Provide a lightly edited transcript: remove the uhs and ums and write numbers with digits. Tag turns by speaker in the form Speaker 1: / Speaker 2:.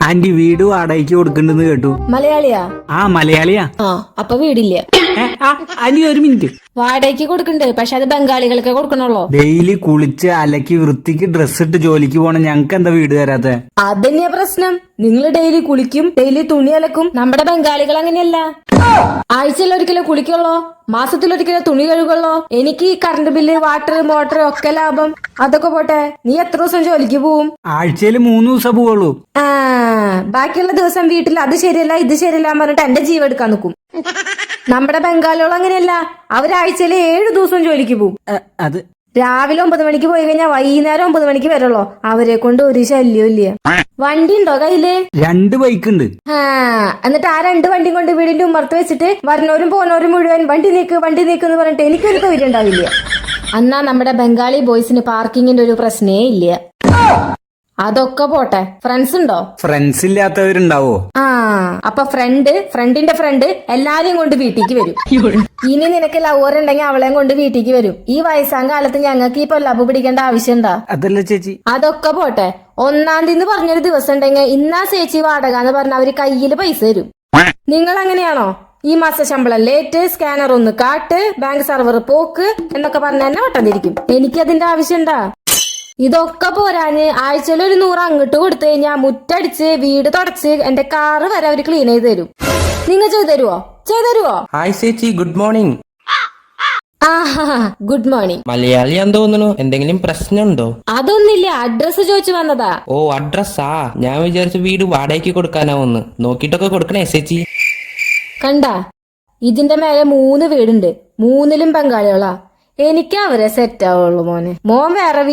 Speaker 1: Anti വീട് വാടകയ്ക്ക് കൊടുക്കണ്ടെന്ന് കേട്ടു.
Speaker 2: മലയാളിയാ?
Speaker 1: ആ മലയാളിയാ.
Speaker 2: ആ അപ്പൊ വീടില്ല.
Speaker 1: ആന്റി ഒരു മിനിറ്റ്.
Speaker 2: വാടകയ്ക്ക് കൊടുക്കണ്ട്, പക്ഷെ അത് ബംഗാളികൾക്ക് കൊടുക്കണല്ലോ.
Speaker 1: ഡെയിലി കുളിച്ച് അലക്കി വൃത്തിക്ക് ഡ്രസ് ഇട്ട് ജോലിക്ക് പോണ ഞങ്ങക്ക് എന്താ വീട് തരാത്ത?
Speaker 2: അതന്നെയാ പ്രശ്നം. നിങ്ങൾ ഡെയിലി കുളിക്കും, ഡെയിലി തുണി അലക്കും. നമ്മുടെ ബംഗാളികൾ അങ്ങനെയല്ല. ആഴ്ചയിൽ ഒരിക്കലോ കുളിക്കുള്ളോ, മാസത്തിലൊരിക്കലോ തുണി കഴുകുള്ളോ. എനിക്ക് ഈ കറണ്ട് ബില്ല്, വാട്ടർ, മോട്ടർ ഒക്കെ ലാഭം. അതൊക്കെ പോട്ടെ, നീ എത്ര ദിവസം ജോലിക്ക് പോവും?
Speaker 1: ആഴ്ചയിൽ 3 ദിവസം പോവുള്ളൂ.
Speaker 2: ആ ബാക്കിയുള്ള ദിവസം വീട്ടിൽ അത് ശരിയല്ല ഇത് ശരിയല്ല പറഞ്ഞിട്ട് എന്റെ ജീവൻ എടുക്കാൻ നിൽക്കും. നമ്മുടെ ബംഗാളികൾ അങ്ങനെയല്ല. അവരാഴ്ചയിൽ 7 ദിവസം ജോലിക്ക് പോവും.
Speaker 1: അത്
Speaker 2: രാവിലെ 9 മണിക്ക് പോയി കഴിഞ്ഞാൽ വൈകുന്നേരം 9 മണിക്ക് വരുള്ളൂ. അവരെ കൊണ്ട് ഒരു ശല്യം ഇല്ല. വണ്ടി ഉണ്ടോ കയ്യില്?
Speaker 1: 2 ബൈക്ക് ഉണ്ട്.
Speaker 2: എന്നിട്ട് ആ 2 വണ്ടിയും കൊണ്ട് വീടിന്റെ ഉമ്മർത്ത് വെച്ചിട്ട് വരുന്നവരും പോന്നവരും മുഴുവൻ വണ്ടി നീക്ക് എന്ന് പറഞ്ഞിട്ട് എനിക്കൊരു തൊഴിൽ ഉണ്ടാവില്ല. എന്നാ നമ്മുടെ ബംഗാളി ബോയ്സിന് പാർക്കിങ്ങിന്റെ ഒരു പ്രശ്നേ ഇല്ല. അതൊക്കെ പോട്ടെ, ഫ്രണ്ട്സ് ഉണ്ടോ?
Speaker 1: ഫ്രണ്ട്സ് ഇല്ലാത്തവരുണ്ടാവോ?
Speaker 2: അപ്പൊ ഫ്രണ്ടിന്റെ ഫ്രണ്ട് എല്ലാരെയും കൊണ്ട് വീട്ടിലേക്ക് വരും. ഇനി നിനക്ക് ലവർ ഉണ്ടെങ്കിൽ അവളെയും കൊണ്ട് വീട്ടിലേക്ക് വരും. ഈ വയസ്സാം കാലത്ത് ഞങ്ങൾക്ക് ഈ പൊല്ലാപ്പ് പിടിക്കേണ്ട ആവശ്യമുണ്ടാ?
Speaker 1: അതല്ല ചേച്ചി.
Speaker 2: അതൊക്കെ പോട്ടെ, 1-ാം തീയതി പറഞ്ഞൊരു ദിവസം ഉണ്ടെങ്കിൽ ഇന്നാ ചേച്ചി വാടക എന്ന് പറഞ്ഞ അവര് കയ്യില് പൈസ തരും. നിങ്ങൾ അങ്ങനെയാണോ? ഈ മാസ ശമ്പളം ലേറ്റ്, സ്കാനർ ഒന്ന് കാട്ട്, ബാങ്ക് സർവർ പോക്ക് എന്നൊക്കെ പറഞ്ഞ തന്നെ വട്ടതിരിക്കും. എനിക്കതിന്റെ ആവശ്യമുണ്ടാ? ഇതൊക്കെ പോരാഞ്ഞ് ആഴ്ചയിൽ ഒരു 100 അങ്ങോട്ട് കൊടുത്തു കഴിഞ്ഞാൽ മുറ്റടിച്ച് വീട് തുടച്ച് എന്റെ കാറ് വരെ അവര് ക്ലീൻ ചെയ്ത് തരും. നിങ്ങൾ ചെയ്തരുവോ?
Speaker 3: ഹായ് ചേച്ചി, ഗുഡ് മോർണിംഗ്.
Speaker 2: Good morning.
Speaker 3: മലയാളിയാന്ന് തോന്നുന്നു. എന്തെങ്കിലും പ്രശ്നമുണ്ടോ?
Speaker 2: അതൊന്നില്ല, അഡ്രസ് ചോദിച്ചു വന്നതാ.
Speaker 3: ഓ അഡ്രസ്സാ. ഞാൻ വിചാരിച്ചു വീട് വാടകയ്ക്ക് കൊടുക്കാനാവുന്ന്. നോക്കിട്ടൊക്കെ കൊടുക്കണേ ചേച്ചി.
Speaker 2: കണ്ടാ, ഇതിന്റെ മേലെ 3 വീടുണ്ട്. 3ലും ബംഗാളികളാ. എനിക്ക് അവരെ സെറ്റ് ആവുള്ളൂ മോനെ. മോൻ വേറെ